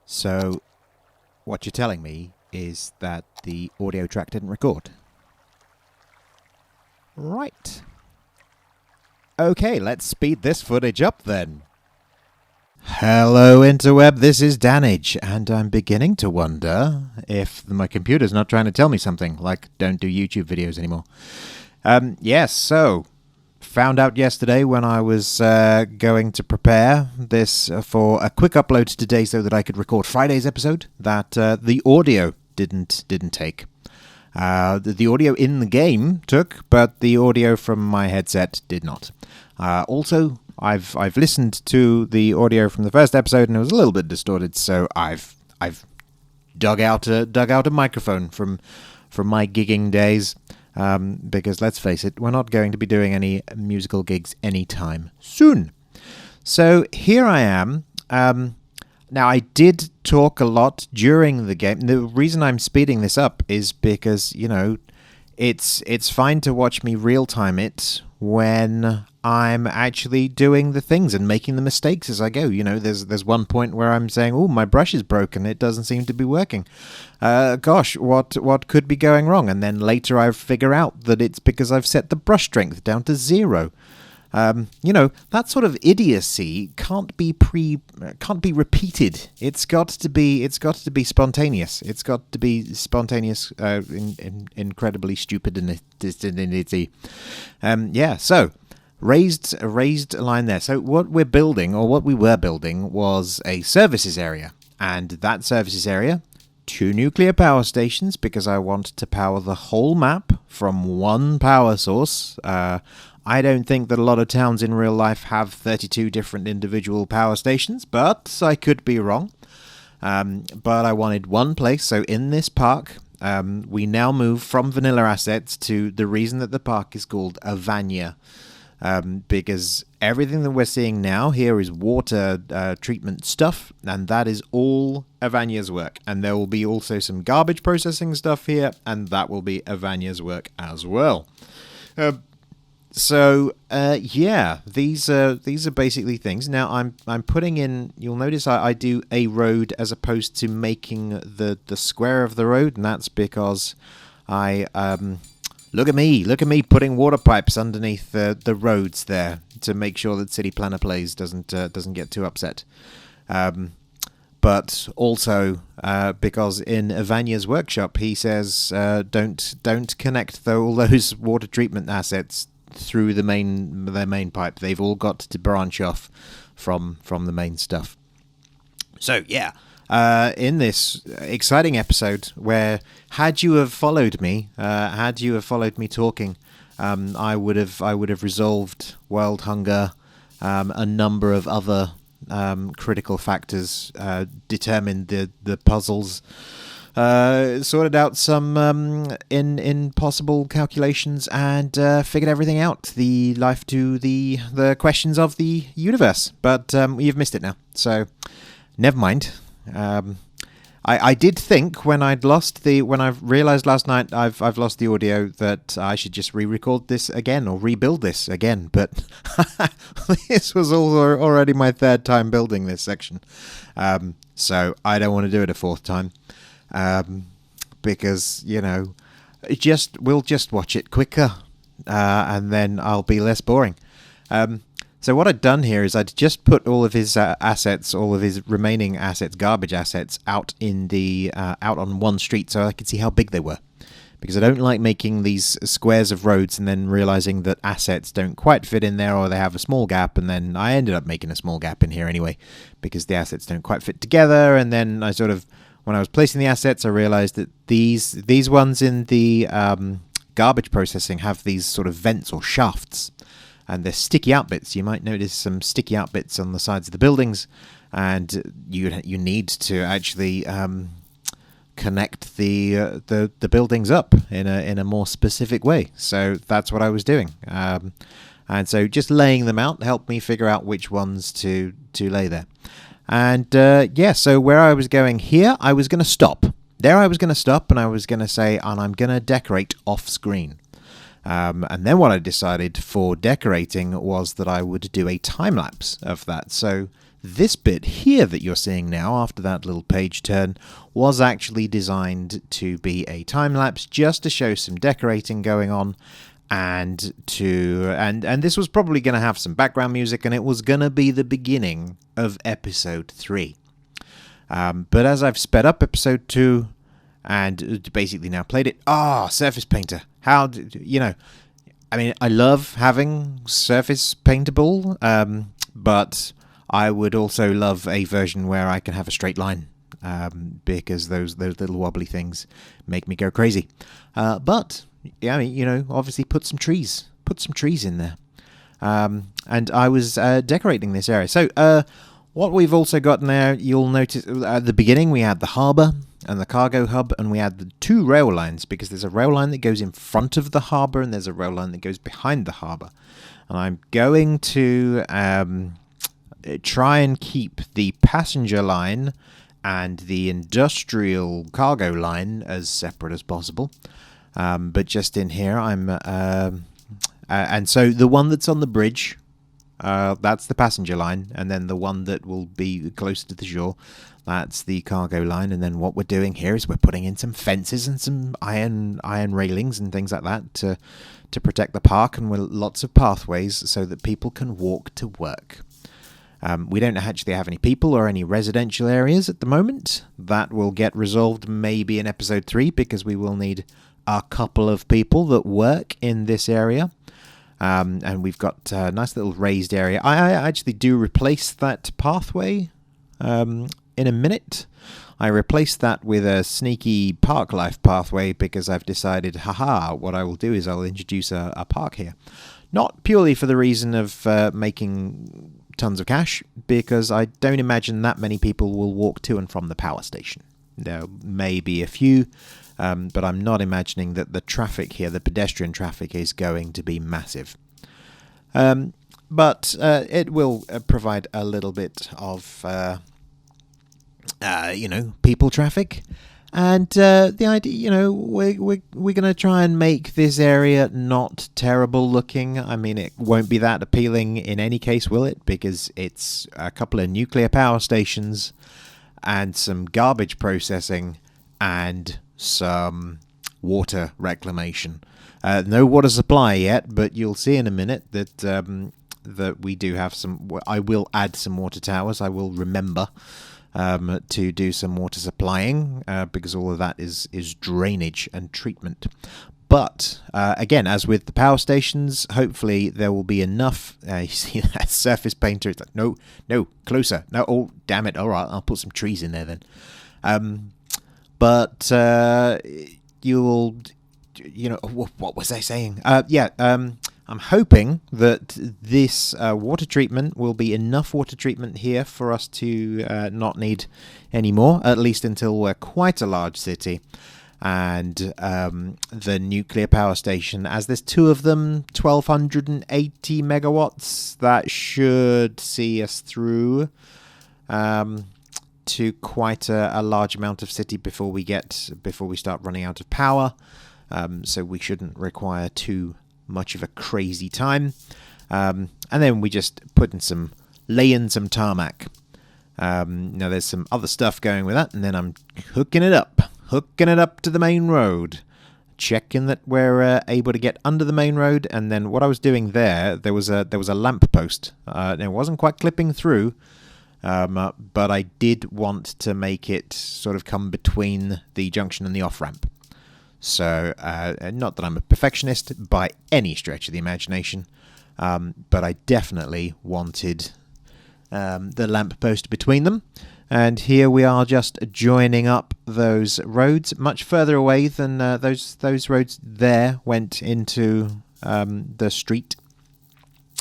So, what you're telling me is that the audio track didn't record. Right. Okay, let's speed this footage up then. Hello interweb, this is Dannage, and I'm beginning to wonder if my computer's not trying to tell me something, like don't do YouTube videos anymore. Yes, so found out yesterday when I was going to prepare this for a quick upload today so that I could record Friday's episode that the audio didn't take. The audio in the game took, but the audio from my headset did not. Also, I've listened to the audio from the first episode and it was a little bit distorted, so I've dug out a microphone from my gigging days. Because let's face it, we're not going to be doing any musical gigs anytime soon. So here I am. Now, I did talk a lot during the game. The reason I'm speeding this up is because, you know, it's fine to watch me real-time it when I'm actually doing the things and making the mistakes as I go. You know, there's one point where I'm saying, oh, my brush is broken. It doesn't seem to be working. Gosh, what could be going wrong? And then later I figure out that it's because I've set the brush strength down to 0. You know, that sort of idiocy can't be repeated. It's got to be spontaneous. It's got to be spontaneous, incredibly stupidity. Yeah. So raised line there. So what we're building, or what we were building, was a services area, and that services area, 2 nuclear power stations, because I want to power the whole map from one power source. I don't think that a lot of towns in real life have 32 different individual power stations, but I could be wrong. But I wanted one place, so in this park, we now move from vanilla assets to the reason that the park is called Avanya. Because everything that we're seeing now here is water treatment stuff, and that is all Avanya's work. And there will be also some garbage processing stuff here, and that will be Avanya's work as well. So yeah, these are basically things. Now I'm putting in. You'll notice I do a road as opposed to making the square of the road, and that's because I look at me putting water pipes underneath the roads there to make sure that City Planner Plays doesn't get too upset. But also because in Avanya's workshop he says don't connect all those water treatment assets through their main pipe. They've all got to branch off from the main stuff. So yeah, in this exciting episode, where had you have followed me talking, I would have resolved world hunger, a number of other critical factors, determined the puzzles, sorted out some impossible calculations, and figured everything out. The life to the questions of the universe. But you've missed it now, so never mind. I did think when I realised last night I've lost the audio that I should just re-record this again or rebuild this again, but this was already my 3rd time building this section, so I don't want to do it a 4th time, because you know, we'll just watch it quicker, and then I'll be less boring. So what I'd done here is I'd just put all of his assets, all of his remaining assets, garbage assets, out on one street so I could see how big they were. Because I don't like making these squares of roads and then realizing that assets don't quite fit in there, or they have a small gap, and then I ended up making a small gap in here anyway because the assets don't quite fit together. And then I sort of, when I was placing the assets, I realized that these ones in the garbage processing have these sort of vents or shafts. And they're sticky out bits. You might notice some sticky out bits on the sides of the buildings, and you need to actually connect the buildings up in a more specific way. So that's what I was doing. And so just laying them out helped me figure out which ones to lay there. And yeah, so where I was going here, I was going to stop. There I was going to stop, and I was going to say, and I'm going to decorate off screen. And then what I decided for decorating was that I would do a time-lapse of that. So this bit here that you're seeing now, after that little page turn, was actually designed to be a time-lapse just to show some decorating going on. And this was probably going to have some background music, and it was going to be the beginning of episode 3. But as I've sped up episode 2 and basically now played it, Surface Painter. How, I mean, I love having Surface Paintable, but I would also love a version where I can have a straight line, because those little wobbly things make me go crazy. But yeah, I mean, obviously put some trees in there. And I was decorating this area. So what we've also got now, you'll notice at the beginning we had the harbour and the cargo hub, and we had the 2 rail lines, because there's a rail line that goes in front of the harbour and there's a rail line that goes behind the harbour. And I'm going to try and keep the passenger line and the industrial cargo line as separate as possible. But just in here, I'm and so the one that's on the bridge, that's the passenger line, and then the one that will be closer to the shore, that's the cargo line. And then what we're doing here is we're putting in some fences and some iron railings and things like that to protect the park, and with lots of pathways so that people can walk to work. We don't actually have any people or any residential areas at the moment. That will get resolved maybe in episode 3, because we will need a couple of people that work in this area. And we've got a nice little raised area. I actually do replace that pathway in a minute. I replaced that with a sneaky park life pathway, because I've decided, what I will do is I'll introduce a park here. Not purely for the reason of making tons of cash, because I don't imagine that many people will walk to and from the power station. There may be a few, but I'm not imagining that the traffic here, the pedestrian traffic, is going to be massive. But it will provide a little bit of, people traffic. And the idea, we're going to try and make this area not terrible looking. I mean, it won't be that appealing in any case, will it? Because it's a couple of nuclear power stations and some garbage processing and some water reclamation. No water supply yet, but you'll see in a minute that that we do have some. I will add some water towers. I will remember to do some water supplying, because all of that is drainage and treatment. But again, as with the power stations, hopefully there will be enough. You see that surface painter? It's like, no, closer. No, oh, damn it. All right, I'll put some trees in there then. But you'll, what was I saying? I'm hoping that this water treatment will be enough water treatment here for us to not need any more, at least until we're quite a large city. And the nuclear power station, as there's 2 of them, 1280 megawatts, that should see us through to quite a large amount of city before we start running out of power. So we shouldn't require too much of a crazy time. And then we just lay in some tarmac. Now there's some other stuff going with that, and then I'm hooking it up to the main road, checking that we're able to get under the main road. And then what I was doing there was a lamp post. It wasn't quite clipping through, but I did want to make it sort of come between the junction and the off ramp. So not that I'm a perfectionist by any stretch of the imagination, but I definitely wanted the lamp post between them. And here we are, just joining up those roads, much further away than those roads there went into the street,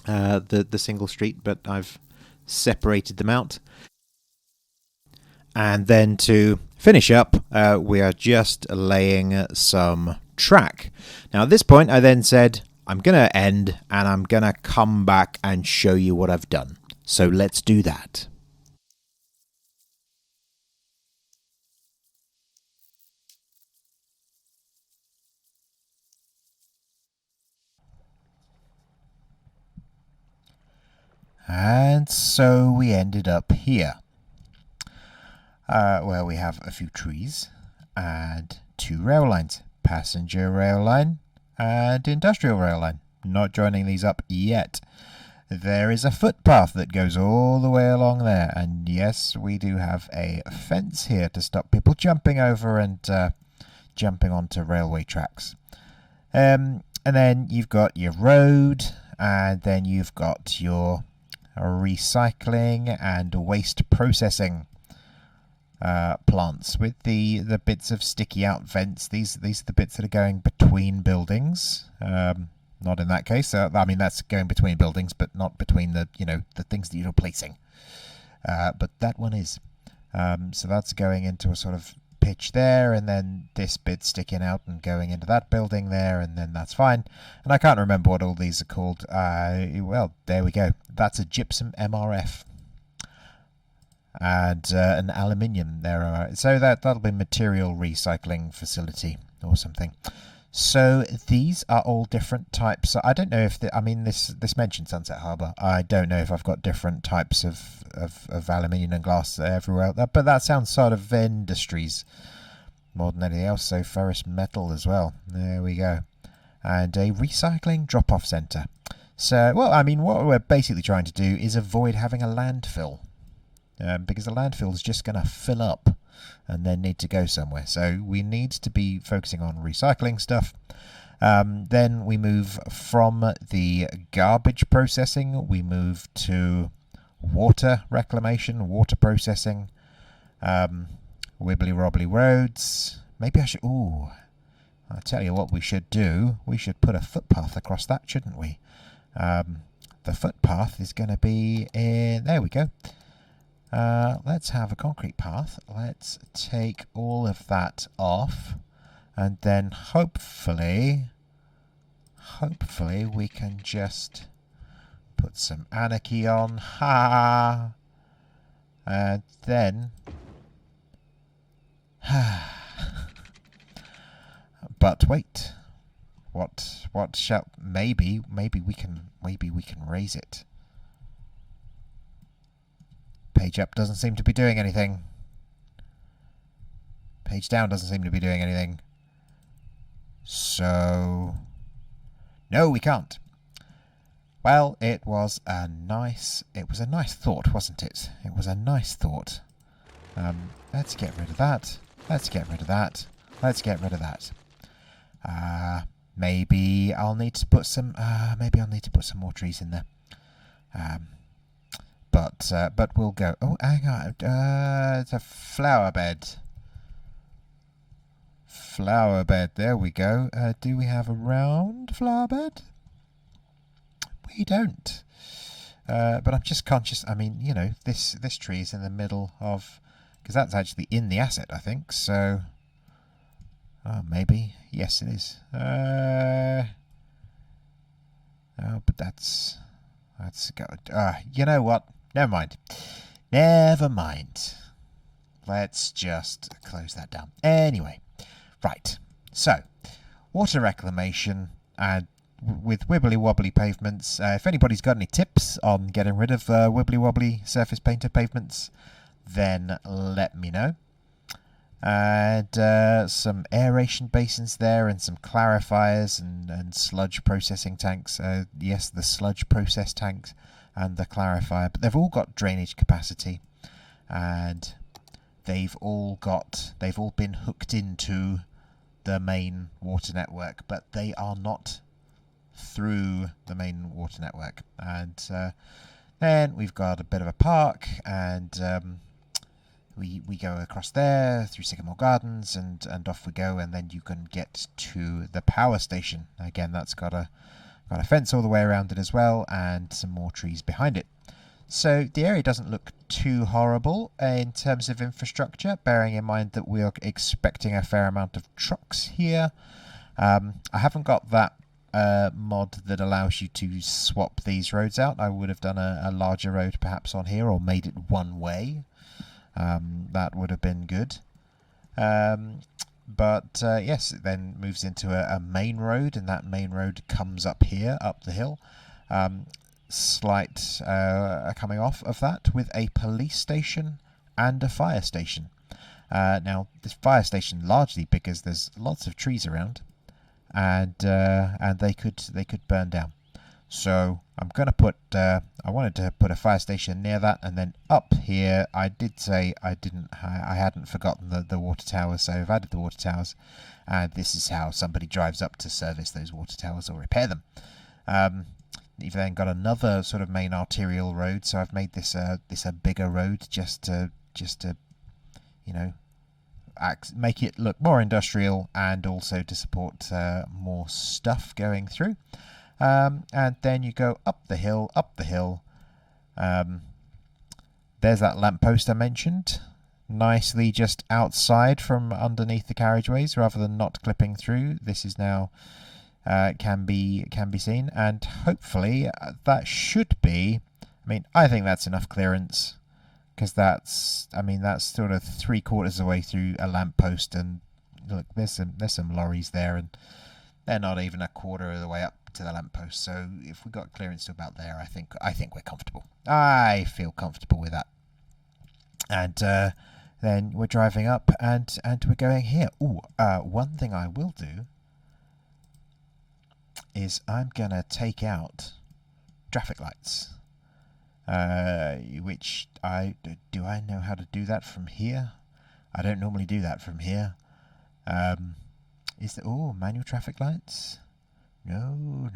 the single street, but I've separated them out. And then to finish up, we are just laying some track. Now at this point I then said, I'm going to end and I'm going to come back and show you what I've done. So let's do that. And so we ended up here, where we have a few trees and 2 rail lines, passenger rail line and industrial rail line. Not joining these up yet. There is a footpath that goes all the way along there, and yes, we do have a fence here to stop people jumping over and jumping onto railway tracks. And then you've got your road, and then you've got your recycling and waste processing plants with the bits of sticky out vents. These are the bits that are going between buildings. Not in that case. I mean, that's going between buildings, but not between the things that you're replacing. But that one is. So that's going into a sort of pitch there, and then this bit sticking out and going into that building there, and then that's fine. And I can't remember what all these are called. Well, there we go. That's a gypsum MRF. And an aluminium there. So that'll be material recycling facility or something. So these are all different types. I don't know if this mentioned Sunset Harbour. I don't know if I've got different types of aluminium and glass everywhere, but that sounds sort of industries more than anything else. So ferrous metal as well. There we go. And a recycling drop-off centre. So, well, I mean, what we're basically trying to do is avoid having a landfill. Because the landfill is just going to fill up and then need to go somewhere. So we need to be focusing on recycling stuff. Then we move from the garbage processing, we move to water reclamation, water processing, wibbly-wobbly roads. Maybe I should... Ooh, I'll tell you what we should do. We should put a footpath across that, shouldn't we? The footpath is going to be in... There we go. Let's have a concrete path. Let's take all of that off, and then hopefully we can just put some anarchy on. Ha! And then but wait, what shall... maybe we can raise it. Page up doesn't seem to be doing anything. Page down doesn't seem to be doing anything. So... no, we can't. Well, it was a nice thought, wasn't it? It was a nice thought. Let's get rid of that. Let's get rid of that. Let's get rid of that. Maybe I'll need to put some... maybe I'll need to put some more trees in there. But we'll go... Oh, hang on. It's a flower bed. Flower bed. There we go. Do we have a round flower bed? We don't. But I'm just conscious... I mean, you know, this tree is in the middle of... because that's actually in the asset, I think. So... oh, maybe. Yes, it is. Oh, but that's good. You know what? Never mind. Never mind. Let's just close that down. Anyway, right. So, water reclamation and with wibbly-wobbly pavements. If anybody's got any tips on getting rid of wibbly-wobbly surface painted pavements, then let me know. And some aeration basins there, and some clarifiers and sludge processing tanks. Yes, the sludge process tanks and the clarifier, but they've all got drainage capacity, and they've all been hooked into the main water network, but they are not through the main water network. And then we've got a bit of a park, and we go across there through Sycamore Gardens, and off we go, and then you can get to the power station. Again, that's got a fence all the way around it as well, and some more trees behind it. So the area doesn't look too horrible in terms of infrastructure, bearing in mind that we're expecting a fair amount of trucks here. I haven't got that mod that allows you to swap these roads out. I would have done a larger road perhaps on here, or made it one way. That would have been good. But yes, it then moves into a main road, and that main road comes up here, up the hill. Slight coming off of that with a police station and a fire station. Now, this fire station largely because there's lots of trees around, and they could burn down. So I'm going to put. I wanted to put a fire station near that, and then up here, I did say I hadn't forgotten the water towers, so I've added the water towers, and this is how somebody drives up to service those water towers or repair them. You've then got another sort of main arterial road, so I've made this a bigger road just to you know, make it look more industrial, and also to support more stuff going through. And then you go up the hill. There's that lamppost I mentioned, nicely just outside from underneath the carriageways, rather than not clipping through. This is now can be seen, and hopefully that should be. I mean, I think that's enough clearance, because that's sort of 3/4 of the way through a lamppost, and look, there's some lorries there, and they're not even 1/4 of the way up to the lamppost. So if we got clearance to about there, I think we're comfortable. I feel comfortable with that. And then we're driving up, and we're going here. One thing I will do is I'm gonna take out traffic lights. Which do I know how to do that from here? I don't normally do that from here. Is there manual traffic lights? No.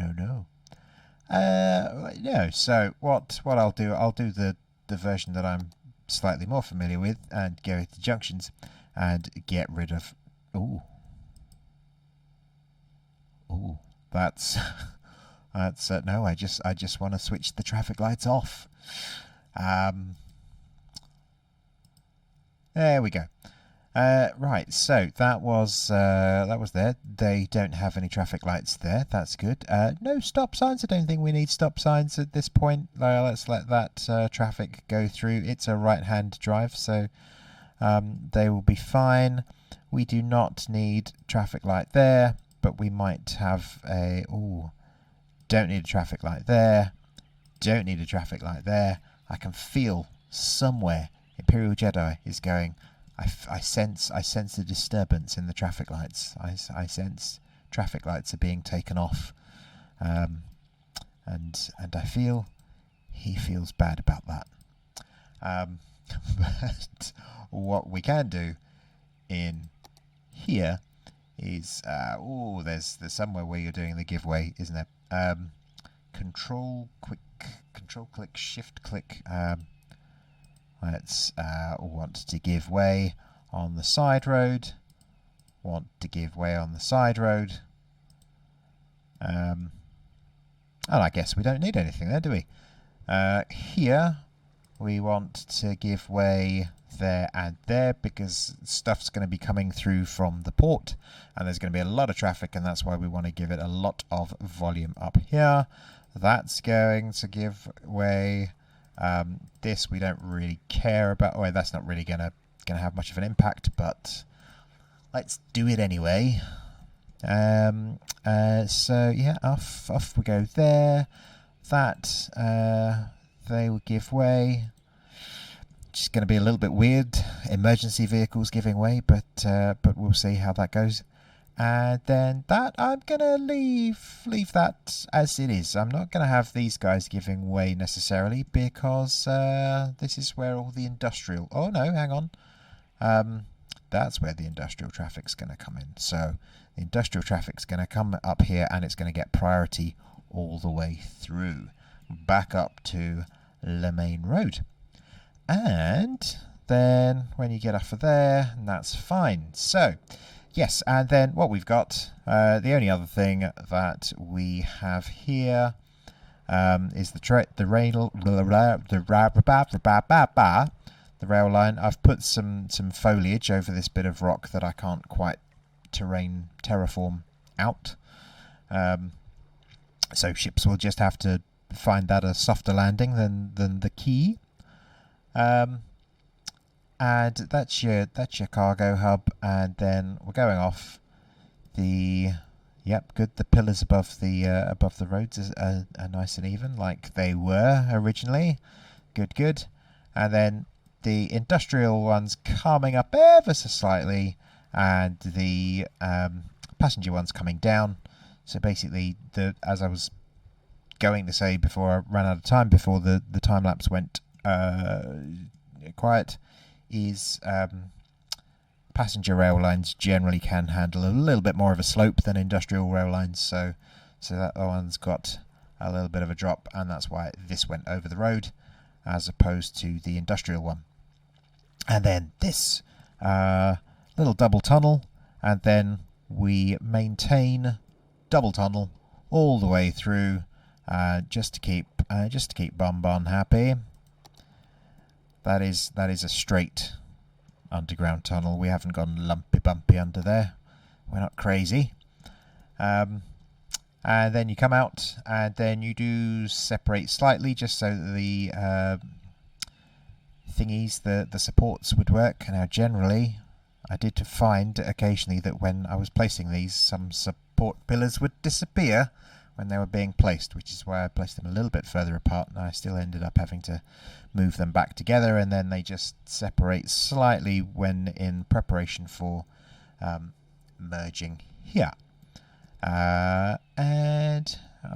No. So what I'll do the version that I'm slightly more familiar with, and go to junctions and get rid of. That's no. I just want to switch the traffic lights off. There we go. Right, so that was there. They don't have any traffic lights there. That's good. No stop signs. I don't think we need stop signs at this point. Let's let that traffic go through. It's a right-hand drive, so they will be fine. We do not need traffic light there, but we might have a. Don't need a traffic light there. Don't need a traffic light there. I can feel somewhere Imperial Jedi is going. I sense a disturbance in the traffic lights. I sense traffic lights are being taken off, and I feel he feels bad about that. But what we can do in here is there's somewhere where you're doing the giveaway, isn't there? Control click, shift click. Let's want to give way on the side road. Want to give way on the side road. And I guess we don't need anything there, do we? Here we want to give way there and there, because stuff's going to be coming through from the port, and there's going to be a lot of traffic, and that's why we want to give it a lot of volume up here. That's going to give way. This we don't really care about. Well, that's not really gonna have much of an impact, but let's do it anyway. So yeah, off we go there. That they will give way. Just going to be a little bit weird. Emergency vehicles giving way, but we'll see how that goes. And then that I'm going to leave that as it is. I'm not going to have these guys giving way necessarily, because this is where all the industrial... Oh no, hang on. That's where the industrial traffic's going to come in. So the industrial traffic's going to come up here, and it's going to get priority all the way through, back up to the main road. And then when you get off of there, that's fine. So yes, and then what we've got, the only other thing that we have here is the rail line. I've put some foliage over this bit of rock that I can't quite terraform out. So ships will just have to find that a softer landing than the quay. And that's your cargo hub, and then we're going off. Yep, good. The pillars above the roads are nice and even, like they were originally. Good. And then the industrial ones coming up ever so slightly, and the passenger ones coming down. So basically, as I was going to say before I ran out of time, before the time lapse went quiet, is passenger rail lines generally can handle a little bit more of a slope than industrial rail lines, so that one's got a little bit of a drop, and that's why this went over the road as opposed to the industrial one. And then this little double tunnel, and then we maintain double tunnel all the way through, just to keep Bon happy. That is a straight underground tunnel. We haven't gone lumpy bumpy under there. We're not crazy. And then you come out, and then you do separate slightly, just so that the thingies, the supports would work. Now, generally, I did find occasionally that when I was placing these, some support pillars would disappear when they were being placed, which is why I placed them a little bit further apart, and I still ended up having to move them back together, and then they just separate slightly when in preparation for merging here. And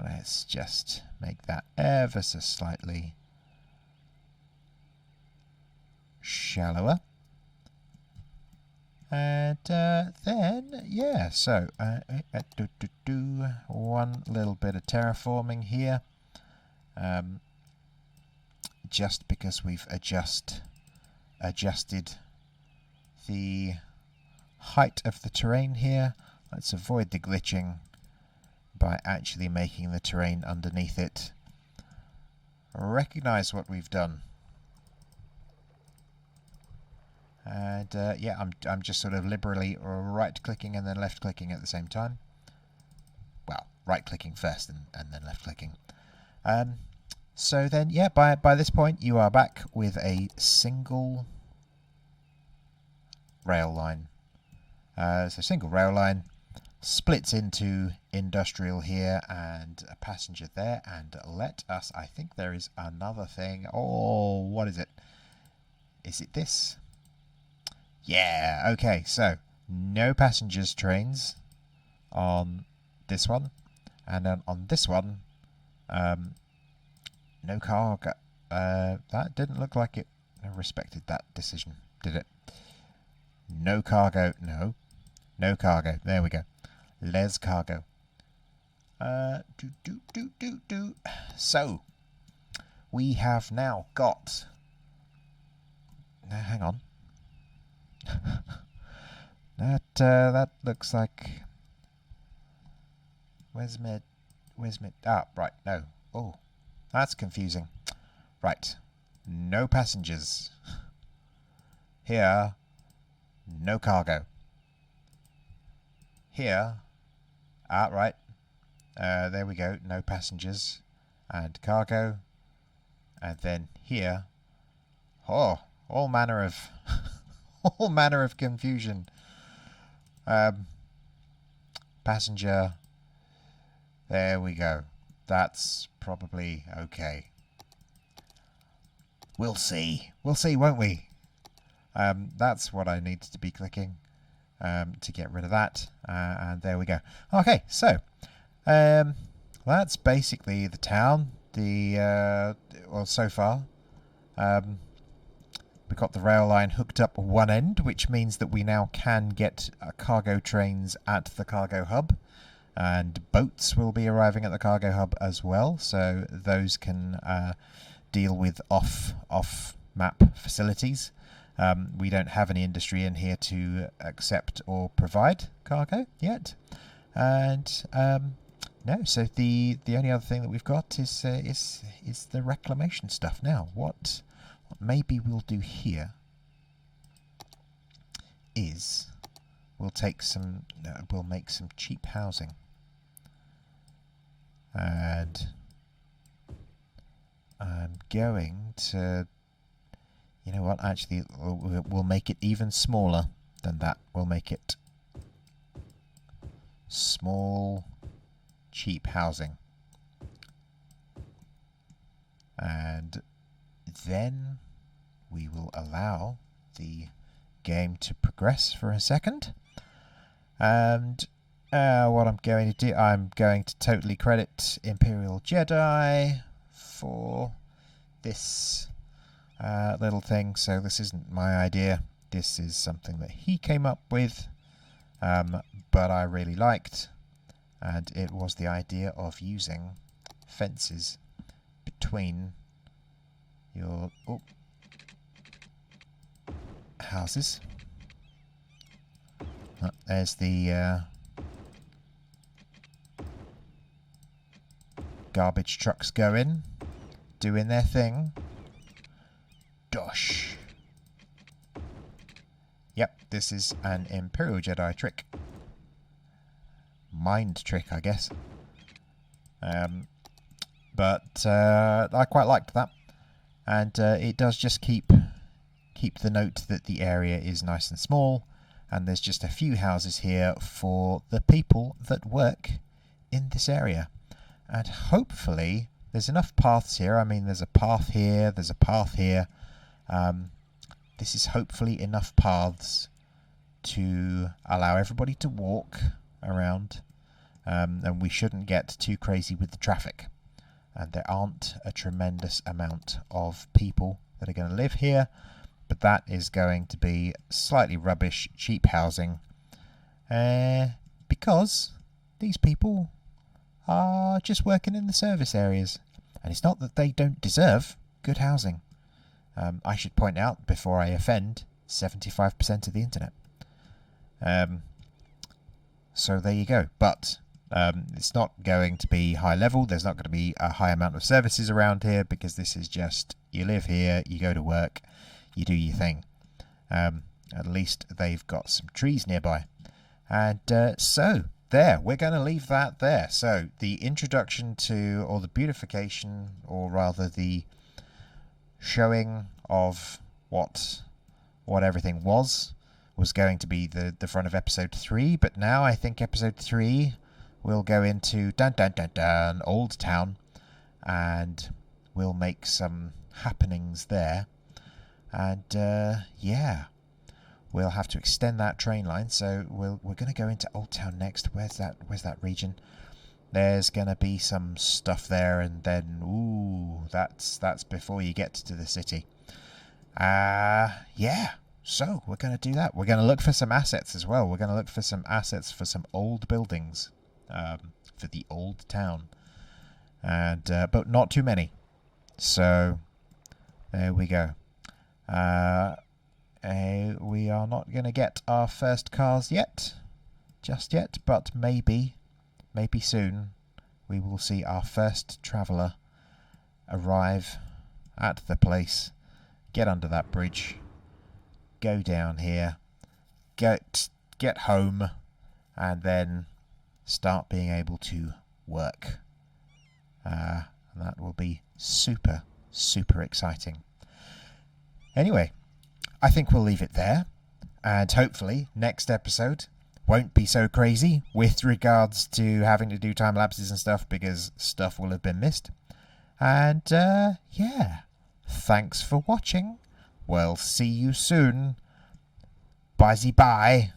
let's just make that ever so slightly shallower. And then, yeah, so one little bit of terraforming here, just because we've adjusted the height of the terrain here. Let's avoid the glitching by actually making the terrain underneath it recognize what we've done. And yeah, I'm just sort of liberally right-clicking and then left-clicking at the same time. Well, right-clicking first and then left-clicking. So then, yeah, by this point, you are back with a single rail line. So single rail line splits into industrial here and a passenger there. And let us, I think there is another thing. Oh, what is it? Is it this? Yeah, okay, so no passengers trains on this one, and then on this one, no cargo. That didn't look like it respected that decision, did it? No cargo, no cargo. There we go. Les cargo. So we have now got. Now, hang on. That looks like. Where's mid? Ah, right. No. Oh, that's confusing. Right. No passengers. Here. No cargo. Here. Ah, right. There we go. No passengers and cargo. And then here. Oh, all manner of. All manner of confusion. Passenger. There we go. That's probably okay. We'll see. We'll see, won't we? That's what I need to be clicking to get rid of that. And there we go. Okay, so that's basically the town. Well, so far. We've got the rail line hooked up one end, which means that we now can get cargo trains at the cargo hub, and boats will be arriving at the cargo hub as well, so those can deal with off-map facilities. We don't have any industry in here to accept or provide cargo yet, and no. So the only other thing that we've got is the reclamation stuff. Now, what maybe we'll do here is we'll make some cheap housing. And I'm going to... You know what? Actually, we'll make it even smaller than that. We'll make it small, cheap housing. And then we will allow the game to progress for a second. And what I'm going to do, I'm going to totally credit Imperial Jedi for this little thing. So this isn't my idea. This is something that he came up with, but I really liked. And it was the idea of using fences between your houses. There's the garbage trucks going, doing their thing. Dosh. Yep, this is an Imperial Jedi trick. Mind trick, I guess. But I quite liked that. And it does just keep the note that the area is nice and small, and there's just a few houses here for the people that work in this area. And hopefully there's enough paths here. I mean, there's a path here, there's a path here. This is hopefully enough paths to allow everybody to walk around, and we shouldn't get too crazy with the traffic. And there aren't a tremendous amount of people that are going to live here, but that is going to be slightly rubbish, cheap housing, because these people are just working in the service areas. And it's not that they don't deserve good housing. I should point out, before I offend, 75% of the internet. So there you go. But it's not going to be high level. There's not going to be a high amount of services around here, because this is just, you live here, you go to work, you do your thing. At least they've got some trees nearby. And so there, we're going to leave that there. So the introduction to, or the beautification, or rather the showing of what everything was going to be the front of episode 3. But now I think episode 3 will go into Old Town, and we'll make some happenings there. And yeah, we'll have to extend that train line. So we're going to go into Old Town next. Where's that region? There's going to be some stuff there, and then that's before you get to the city. Yeah. So we're going to do that. We're going to look for some assets as well. We're going to look for some assets for some old buildings, for the old town, and but not too many. So there we go. We are not going to get our first cars just yet, but maybe soon we will see our first traveller arrive at the place, get under that bridge, go down here, get home, and then start being able to work. And that will be super, super exciting. Anyway, I think we'll leave it there, and hopefully next episode won't be so crazy with regards to having to do time lapses and stuff, because stuff will have been missed. And yeah, thanks for watching. We'll see you soon. Bye-bye.